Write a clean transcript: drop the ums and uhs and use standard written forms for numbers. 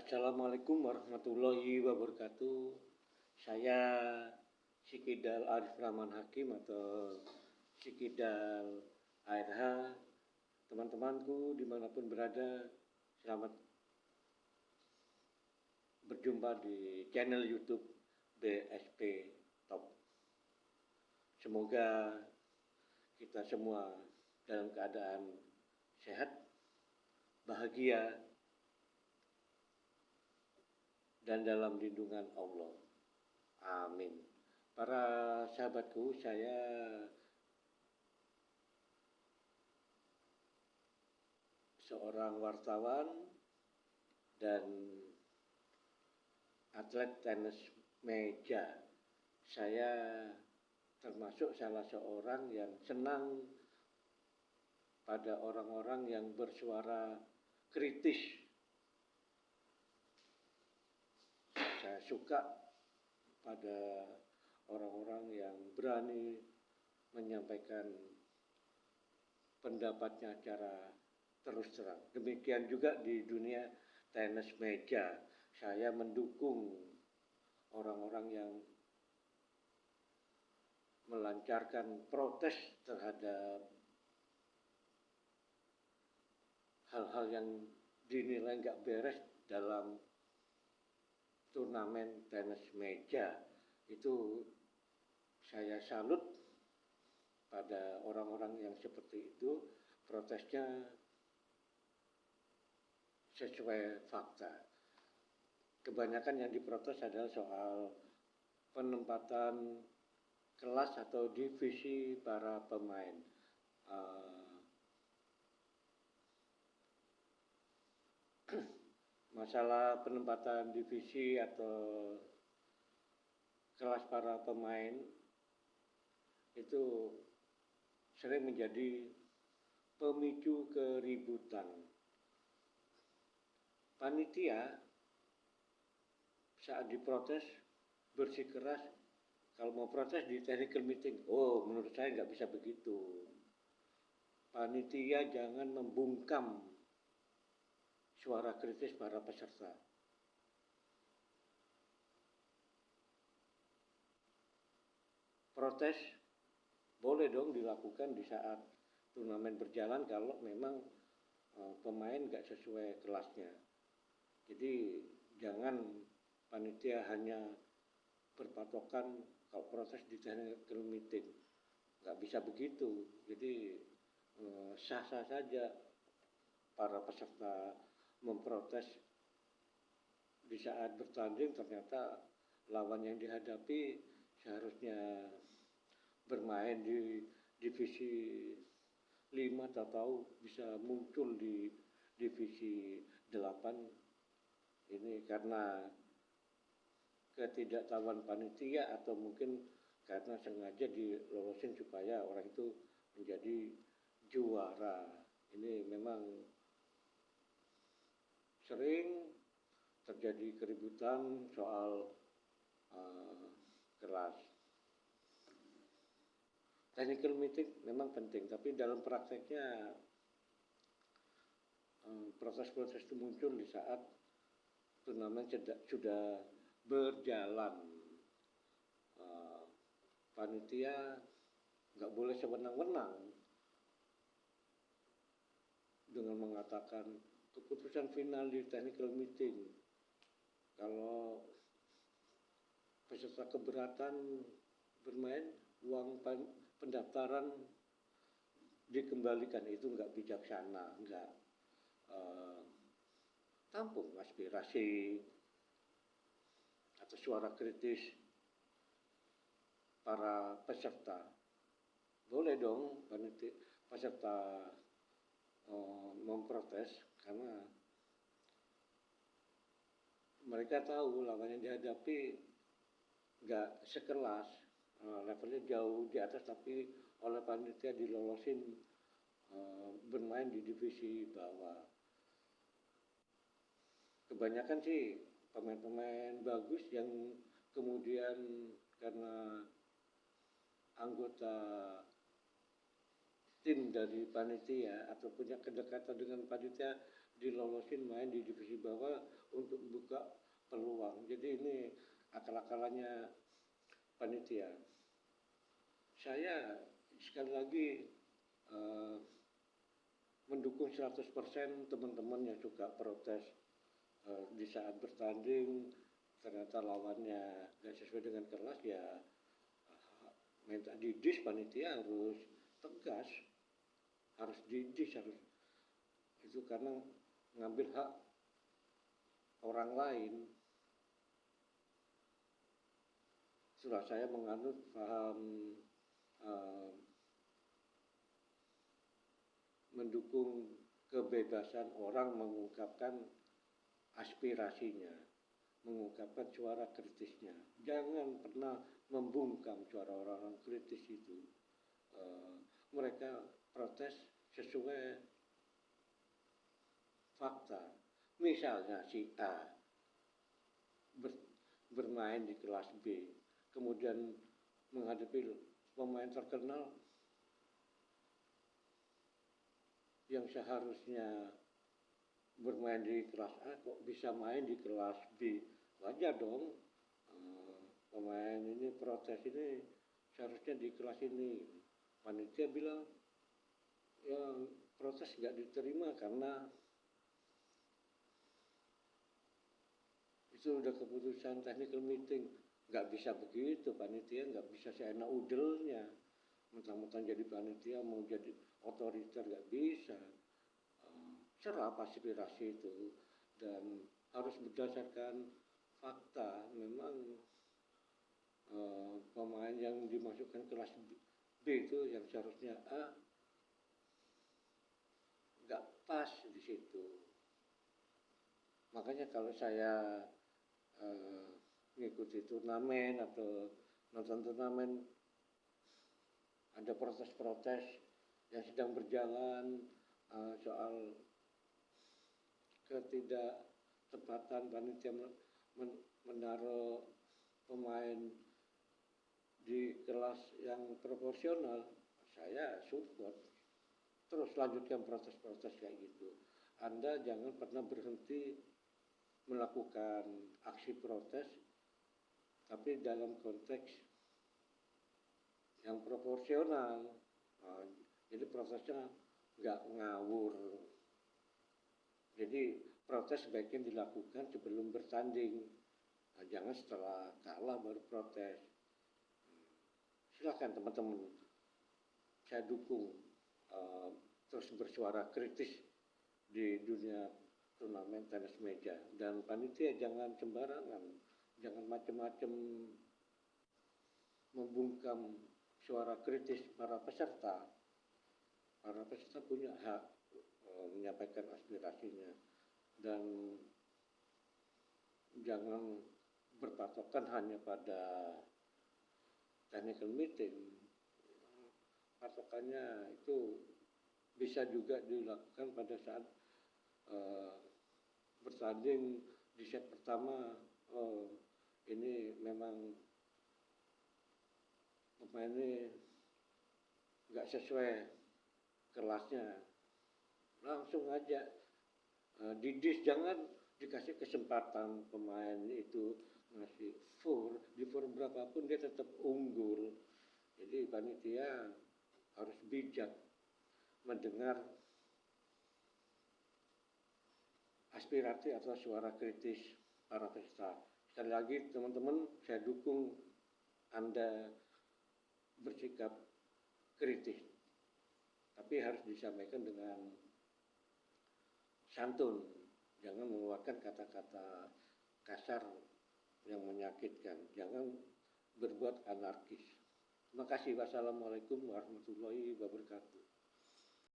Assalamualaikum warahmatullahi wabarakatuh. Saya Sikidal Arif Rahman Hakim atau Sikidal ARH. Teman-temanku dimanapun berada, selamat berjumpa di channel YouTube BSP Top. Semoga kita semua dalam keadaan sehat, bahagia, dan dalam lindungan Allah. Amin. Para sahabatku, saya seorang wartawan dan atlet tenis meja. Saya termasuk salah seorang yang senang pada orang-orang yang bersuara kritis. Saya suka pada orang-orang yang berani menyampaikan pendapatnya secara terus terang. Demikian juga di dunia tenis meja. Saya mendukung orang-orang yang melancarkan protes terhadap hal-hal yang dinilai nggak beres dalam turnamen tenis meja. Itu saya salut pada orang-orang yang seperti itu, protesnya sesuai fakta. Kebanyakan yang diprotes adalah soal penempatan kelas atau divisi para pemain. Masalah penempatan divisi atau kelas para pemain itu sering menjadi pemicu keributan. Panitia saat diprotes bersikeras, kalau mau protes di technical meeting. Oh, menurut saya nggak bisa begitu. Panitia jangan membungkam suara kritis para peserta. Protes boleh dong dilakukan di saat turnamen berjalan kalau memang pemain nggak sesuai kelasnya. Jadi jangan panitia hanya berpatokan kalau protes di technical meeting. Nggak bisa begitu. Jadi sah-sah saja para peserta memprotes di saat bertanding. Ternyata lawan yang dihadapi seharusnya bermain di divisi 5 atau bisa muncul di divisi 8. Ini karena ketidaktahuan panitia atau mungkin karena sengaja dilolosin supaya orang itu menjadi juara. Ini memang sering terjadi keributan soal kelas. Technical meeting memang penting, tapi dalam prakteknya proses-proses itu muncul di saat turnamen sudah berjalan. Panitia nggak boleh sewenang-wenang dengan mengatakan keputusan final di technical meeting. Kalau peserta keberatan bermain, uang pendaftaran dikembalikan. Itu nggak bijaksana, nggak tampung aspirasi atau suara kritis para peserta. Boleh dong peserta memprotes karena mereka tahu lawan yang dihadapi nggak sekelas, levelnya jauh di atas, tapi oleh panitia dilolosin bermain di divisi bawah. Kebanyakan sih pemain-pemain bagus yang kemudian karena anggota tim dari panitia atau punya kedekatan dengan panitia dilolosin main di divisi bawah untuk buka peluang. Jadi ini akal-akalannya panitia. Saya sekali lagi uh, mendukung 100% teman-teman yang suka protes di saat bertanding ternyata lawannya nggak sesuai dengan kelas, ya minta didis. Panitia harus tegas, harus didis, harus itu karena ngambil hak orang lain. Setelah saya menganut paham mendukung kebebasan orang mengungkapkan aspirasinya, mengungkapkan suara kritisnya. Jangan pernah membungkam suara orang-orang kritis itu. Mereka protes sesuai fakta. Misalnya si A bermain di kelas B, kemudian menghadapi pemain terkenal yang seharusnya bermain di kelas A kok bisa main di kelas B. Wajar dong, pemain ini protes ini seharusnya di kelas ini. Panitia bilang ya protes nggak diterima karena itu udah keputusan technical meeting. Nggak bisa begitu, panitia nggak bisa seenak udelnya mentang-mentang jadi panitia mau jadi otoriter, nggak bisa. Serap aspirasi itu dan harus berdasarkan fakta. Memang pemain yang dimasukkan kelas B itu yang seharusnya A nggak pas di situ. Makanya kalau saya mengikuti turnamen atau nonton turnamen, ada protes-protes yang sedang berjalan soal ketidaktepatan panitia menaruh pemain di kelas yang proporsional, saya support. Terus lanjutkan protes-protes kayak gitu. Anda jangan pernah berhenti melakukan aksi protes, tapi dalam konteks yang proporsional. Jadi prosesnya nggak ngawur. Jadi protes sebaiknya dilakukan sebelum bertanding. Jangan setelah kalah baru protes. Silakan teman-teman, saya dukung terus bersuara kritis di dunia turnamen tenis meja. Dan panitia jangan sembarangan, jangan macam-macam membungkam suara kritis para peserta. Para peserta punya hak menyampaikan aspirasinya dan jangan berpatokan hanya pada technical meeting. Patokannya itu bisa juga dilakukan pada saat bertanding di set pertama. Ini memang pemain ini nggak sesuai kelasnya, langsung aja didis. Jangan dikasih kesempatan pemain itu ngasih full, di full berapapun dia tetap unggul. Jadi panitia harus bijak mendengar aspirasi atau suara kritis para peserta. Sekali lagi teman-teman, saya dukung Anda bersikap kritis, tapi harus disampaikan dengan santun. Jangan mengeluarkan kata-kata kasar yang menyakitkan. Jangan berbuat anarkis. Terima kasih. Wassalamualaikum warahmatullahi wabarakatuh.